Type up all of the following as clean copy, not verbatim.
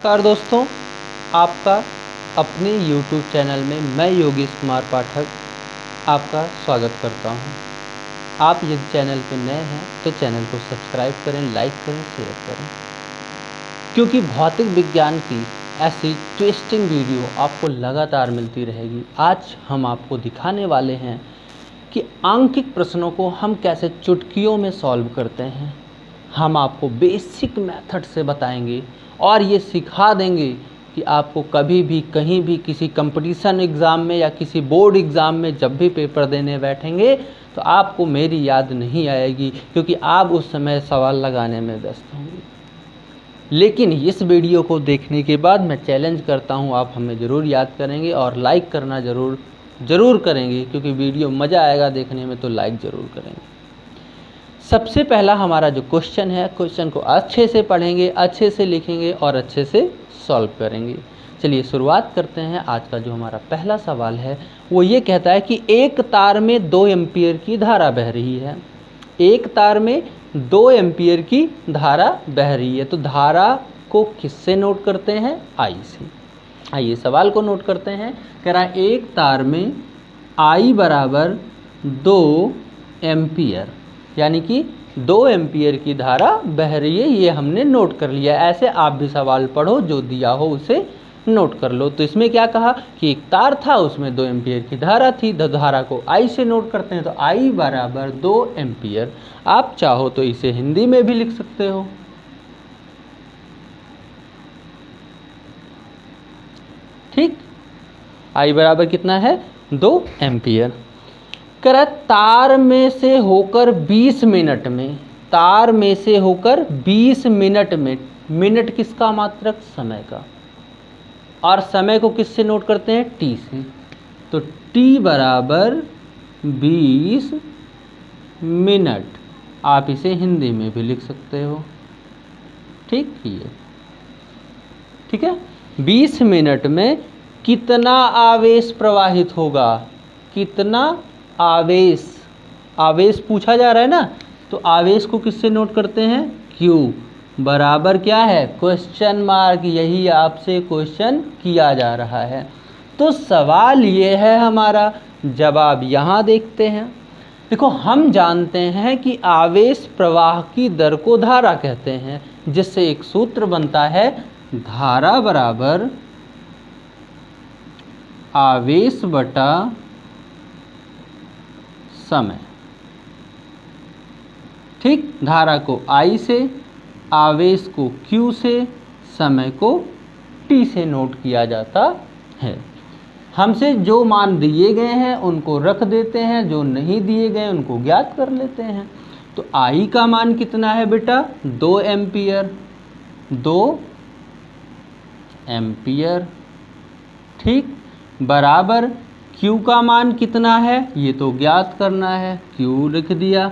नमस्कार दोस्तों, आपका अपने YouTube चैनल में मैं योगेश कुमार पाठक आपका स्वागत करता हूं। आप यदि चैनल पे नए हैं तो चैनल को सब्सक्राइब करें, लाइक करें, शेयर करें, क्योंकि भौतिक विज्ञान की ऐसी ट्विस्टिंग वीडियो आपको लगातार मिलती रहेगी। आज हम आपको दिखाने वाले हैं कि आंकिक प्रश्नों को हम कैसे चुटकियों में सॉल्व करते हैं। हम आपको बेसिक मेथड से बताएंगे और ये सिखा देंगे कि आपको कभी भी कहीं भी किसी कंपटीशन एग्ज़ाम में या किसी बोर्ड एग्ज़ाम में जब भी पेपर देने बैठेंगे तो आपको मेरी याद नहीं आएगी, क्योंकि आप उस समय सवाल लगाने में व्यस्त होंगे। लेकिन इस वीडियो को देखने के बाद मैं चैलेंज करता हूँ, आप हमें ज़रूर याद करेंगे और लाइक करना ज़रूर करेंगे, क्योंकि वीडियो मज़ा आएगा देखने में, तो लाइक ज़रूर करेंगे। सबसे पहला हमारा जो क्वेश्चन है, क्वेश्चन को अच्छे से पढ़ेंगे, अच्छे से लिखेंगे और अच्छे से सॉल्व करेंगे। चलिए शुरुआत करते हैं। आज का जो हमारा पहला सवाल है वो ये कहता है कि एक तार में 2 एम्पीयर की धारा बह रही है। एक तार में 2 एम्पीयर की धारा बह रही है, तो धारा को किससे नोट करते हैं? आई से। आइए सवाल को नोट करते हैं। कह रहा है एक तार में आई बराबर 2 एम्पीयर, यानी कि 2 एम्पीयर की धारा बह रही है। ये हमने नोट कर लिया। ऐसे आप भी सवाल पढ़ो, जो दिया हो उसे नोट कर लो। तो इसमें क्या कहा कि एक तार था, उसमें 2 एम्पीयर की धारा थी। धारा को आई से नोट करते हैं, तो आई बराबर 2 एम्पीयर। आप चाहो तो इसे हिंदी में भी लिख सकते हो। ठीक, आई बराबर कितना है? 2 एम्पीयर। कर तार में से होकर 20 मिनट में, तार में से होकर 20 मिनट में, मिनट किसका मात्रक? समय का। और समय को किससे नोट करते हैं? टी से। तो टी बराबर 20 मिनट। आप इसे हिंदी में भी लिख सकते हो। ठीक, ये ठीक है। 20 मिनट में कितना आवेश प्रवाहित होगा? कितना आवेश पूछा जा रहा है ना, तो आवेश को किससे नोट करते हैं? Q बराबर क्या है? Question mark. यही आपसे क्वेश्चन किया जा रहा है। तो सवाल ये है हमारा, जवाब यहाँ देखते हैं। देखो, हम जानते हैं कि आवेश प्रवाह की दर को धारा कहते हैं, जिससे एक सूत्र बनता है धारा बराबर आवेश बटा समय। ठीक, धारा को I से, आवेश को Q से, समय को T से नोट किया जाता है। हमसे जो मान दिए गए हैं उनको रख देते हैं, जो नहीं दिए गए उनको ज्ञात कर लेते हैं। तो I का मान कितना है बेटा? 2 एम्पीयर। 2 एम्पीयर। ठीक, बराबर Q का मान कितना है? ये तो ज्ञात करना है, Q लिख दिया।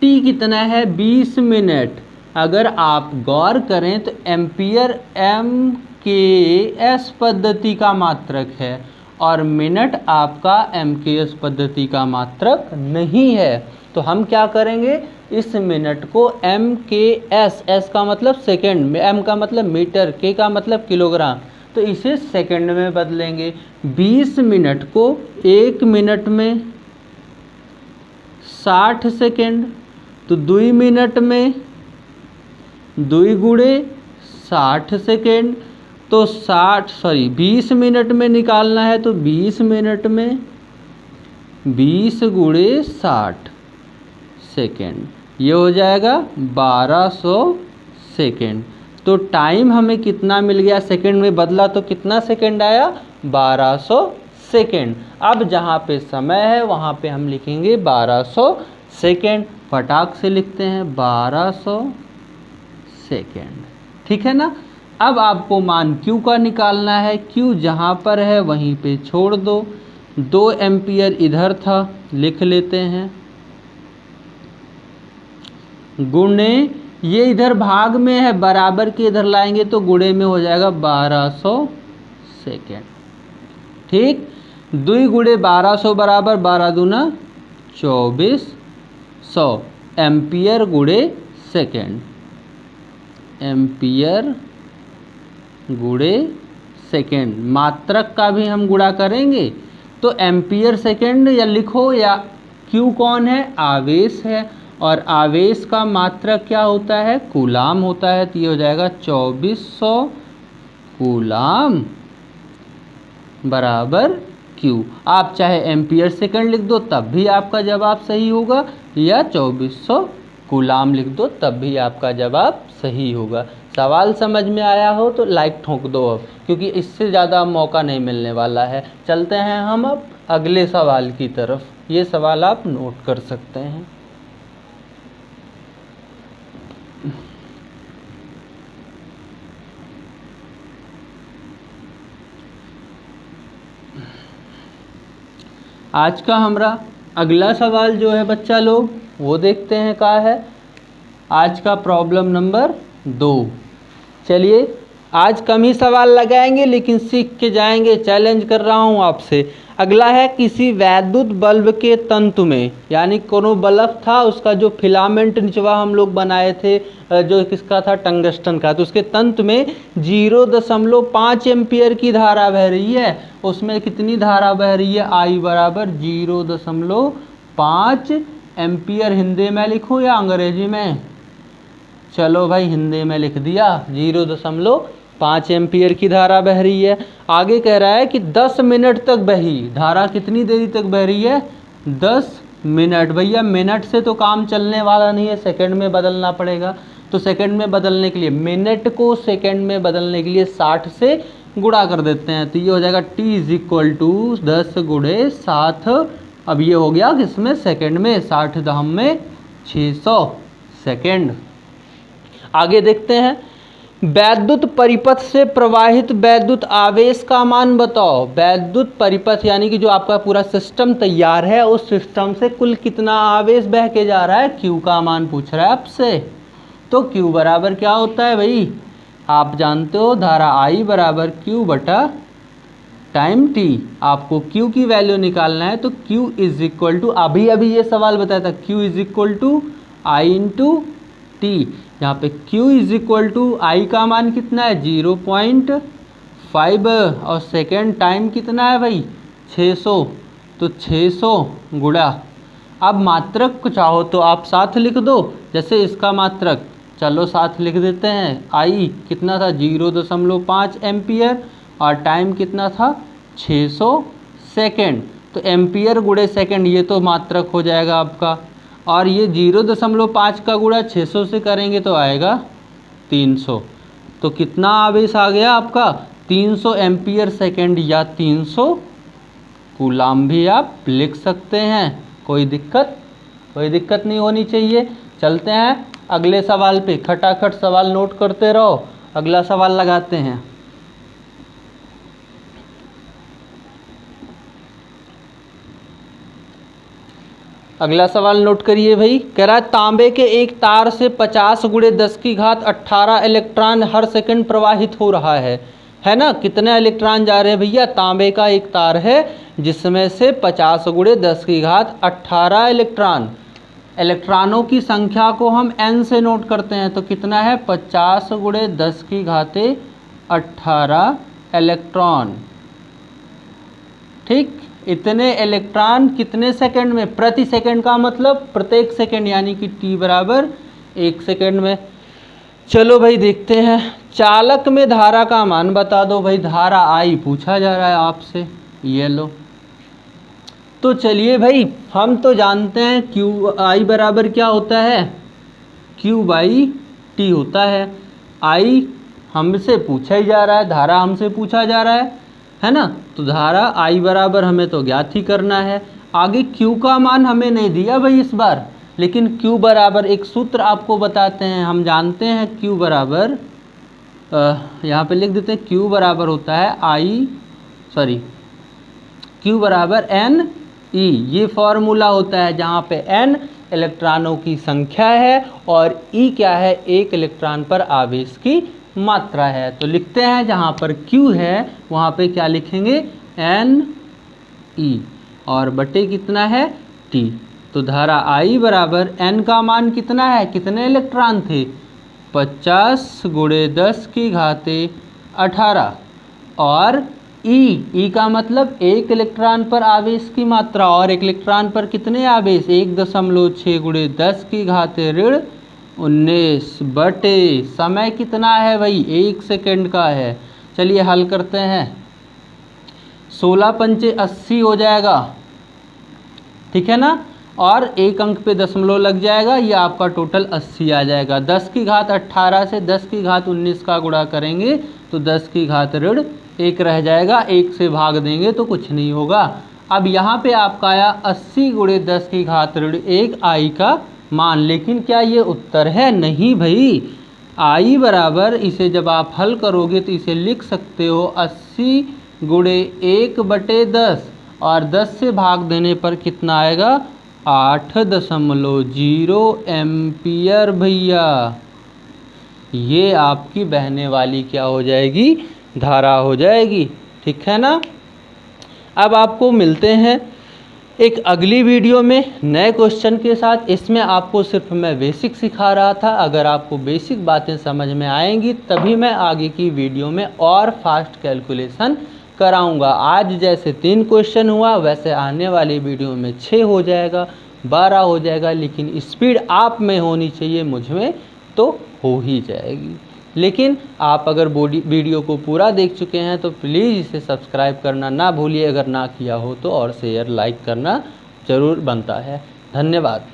T कितना है? 20 मिनट। अगर आप गौर करें तो एम्पीयर MKS पद्धति का मात्रक है और मिनट आपका MKS पद्धति का मात्रक नहीं है। तो हम क्या करेंगे? इस मिनट को MKS, S का मतलब सेकेंड, M का मतलब मीटर, K का मतलब किलोग्राम, तो इसे सेकंड में बदलेंगे। 20 मिनट को 1 मिनट में 60 सेकेंड, तो 2 मिनट में 2 गुणे 60 सेकेंड, तो 20 मिनट में निकालना है, तो 20 मिनट में 20 गुणे 60 सेकेंड, ये हो जाएगा 1200 सेकेंड। तो टाइम हमें कितना मिल गया? सेकंड में बदला तो कितना सेकंड आया? 1200 सेकंड। अब जहाँ पे समय है वहाँ पे हम लिखेंगे 1200 सेकंड। फटाक से लिखते हैं 1200 सेकंड। ठीक है ना। अब आपको मान Q का निकालना है। Q जहाँ पर है वहीं पे छोड़ दो। 2 एम्पीयर इधर था, लिख लेते हैं, गुणे, ये इधर भाग में है, बराबर के इधर लाएंगे तो गुणे में हो जाएगा 1200 सेकेंड। ठीक, 2 गुणे 1200 बराबर 12 दूना 2400 एम्पियर गुणे सेकेंड। एम्पियर गुणे सेकेंड। मात्रक का भी हम गुणा करेंगे तो एम्पियर सेकेंड या लिखो, या क्यू कौन है, आवेश है, और आवेश का मात्रक क्या होता है, कूलाम होता है। तो ये हो जाएगा 2400 कूलाम बराबर क्यू। आप चाहे एम्पियर सेकंड लिख दो तब भी आपका जवाब सही होगा, या 2400 कूलाम लिख दो तब भी आपका जवाब सही होगा। सवाल समझ में आया हो तो लाइक ठोक दो अब, क्योंकि इससे ज़्यादा मौका नहीं मिलने वाला है। चलते हैं हम अब अगले सवाल की तरफ। ये सवाल आप नोट कर सकते हैं। आज का हमारा अगला सवाल जो है बच्चा लोग, वो देखते हैं क्या है। आज का प्रॉब्लम नंबर 2। चलिए आज कम ही सवाल लगाएंगे लेकिन सीख के जाएंगे, चैलेंज कर रहा हूँ आपसे। अगला है, किसी वैद्युत बल्ब के तंतु में, यानी कोनो बल्ब था उसका जो फिलामेंट निचवा हम लोग बनाए थे, जो किसका था, टंगस्टन का, तो उसके तंतु में 0.5 एम्पियर की धारा बह रही है। उसमें कितनी धारा बह रही है, आई बराबर 0.5 एम्पियर। हिंदी में लिखूँ या अंग्रेजी में? चलो भाई हिंदी में लिख दिया, 0.5 एम्पियर की धारा बह रही है। आगे कह रहा है कि 10 मिनट तक बही। धारा कितनी देरी तक बह रही है, 10 मिनट। भैया मिनट से तो काम चलने वाला नहीं है, सेकंड में बदलना पड़ेगा। तो सेकंड में बदलने के लिए, मिनट को सेकंड में बदलने के लिए 60 से गुणा कर देते हैं। तो ये हो जाएगा t = 10 × 7। अब ये हो गया किसमें, सेकंड में, 60 दहम में 600 सेकंड। आगे देखते हैं, वैद्युत परिपथ से प्रवाहित वैद्युत आवेश का मान बताओ। वैद्युत परिपथ यानी कि जो आपका पूरा सिस्टम तैयार है, उस सिस्टम से कुल कितना आवेश बह के जा रहा है, क्यू का मान पूछ रहा है आपसे। तो क्यू बराबर क्या होता है भाई, आप जानते हो, धारा आई बराबर क्यू बटा टाइम टी। आपको क्यू की वैल्यू निकालना है तो क्यू = अभी ये सवाल बताया था, क्यू = आई × टी। यहाँ पे Q = I का मान कितना है, 0.5, और सेकेंड टाइम कितना है भाई, 600। तो 600 गुणा, अब मात्रक को चाहो तो आप साथ लिख दो, जैसे इसका मात्रक, चलो साथ लिख देते हैं। I कितना था, 0.5 एम्पियर, और टाइम कितना था, 600 सेकेंड। तो एम्पियर गुणे सेकेंड, ये तो मात्रक हो जाएगा आपका। और ये 0.5 का गुणा 600 से करेंगे तो आएगा 300। तो कितना आवेश आ गया आपका, 300 एम्पियर सेकेंड, या 300 कूलाम भी आप लिख सकते हैं। कोई दिक्कत नहीं होनी चाहिए। चलते हैं अगले सवाल पे, खटाखट सवाल नोट करते रहो, अगला सवाल लगाते हैं। अगला सवाल नोट करिए भाई। कह रहा है, तांबे के एक तार से 50 × 10⁻18 इलेक्ट्रॉन हर सेकंड प्रवाहित हो रहा है ना। कितने इलेक्ट्रॉन जा रहे हैं भैया, तांबे का एक तार है जिसमें से 50 × 10⁻18 इलेक्ट्रॉनों की संख्या को हम n से नोट करते हैं। तो कितना है, 50 × 10⁻18 इलेक्ट्रॉन। ठीक, इतने इलेक्ट्रॉन कितने सेकंड में, प्रति सेकंड का मतलब प्रत्येक सेकंड, यानी कि t बराबर 1 सेकंड में। चलो भाई देखते हैं, चालक में धारा का मान बता दो भाई। धारा I पूछा जा रहा है आपसे, ये लो। तो चलिए भाई, हम तो जानते हैं क्यू I बराबर क्या होता है, Q/T होता है। I हमसे पूछा ही जा रहा है, धारा हमसे पूछा जा रहा है ना। तो धारा I बराबर हमें तो ज्ञात ही करना है। आगे Q का मान हमें नहीं दिया भाई इस बार, लेकिन Q बराबर, एक सूत्र आपको बताते हैं। हम जानते हैं Q बराबर, यहाँ पे लिख देते हैं, Q बराबर होता है Q बराबर NE। ये फॉर्मूला होता है जहाँ पे N इलेक्ट्रॉनों की संख्या है और E क्या है, एक इलेक्ट्रॉन पर आवेश की मात्रा है। तो लिखते हैं, जहाँ पर Q है वहाँ पे क्या लिखेंगे, NE, और बटे कितना है, T। तो धारा I बराबर N का मान कितना है, कितने इलेक्ट्रॉन थे, 50 × 10⁻ 18 और ई का मतलब एक इलेक्ट्रॉन पर आवेश की मात्रा, और एक इलेक्ट्रॉन पर कितने आवेश, 1.6 गुणे 10 की घात ऋण 19 बटे समय कितना है भाई, 1 सेकेंड का है। चलिए हल करते हैं। 16 पंचे 80 हो जाएगा, ठीक है ना, और एक अंक पे दशमलव लग जाएगा, ये आपका टोटल 80 आ जाएगा। 10 की घात 18 से 10 की घात 19 का गुणा करेंगे तो 10 की घात ऋण 1 रह जाएगा, 1 से भाग देंगे तो कुछ नहीं होगा। अब यहाँ पे आपका आया 80 गुणे 10 की घात ऋण 1 आई का मान, लेकिन क्या ये उत्तर है, नहीं भाई। आई बराबर, इसे जब आप हल करोगे तो इसे लिख सकते हो 80 गुणे 1/10 और 10 से भाग देने पर कितना आएगा, 8.0 एम्पियर भैया। ये आपकी बहने वाली क्या हो जाएगी, धारा हो जाएगी, ठीक है ना। अब आपको मिलते हैं एक अगली वीडियो में नए क्वेश्चन के साथ। इसमें आपको सिर्फ मैं बेसिक सिखा रहा था, अगर आपको बेसिक बातें समझ में आएंगी तभी मैं आगे की वीडियो में और फास्ट कैलकुलेशन कराऊंगा। आज जैसे 3 क्वेश्चन हुआ वैसे आने वाली वीडियो में 6 हो जाएगा, 12 हो जाएगा, लेकिन स्पीड आप में होनी चाहिए, मुझ में तो हो ही जाएगी। लेकिन आप अगर वीडियो को पूरा देख चुके हैं तो प्लीज़ इसे सब्सक्राइब करना ना भूलिए, अगर ना किया हो तो, और शेयर लाइक करना ज़रूर बनता है। धन्यवाद।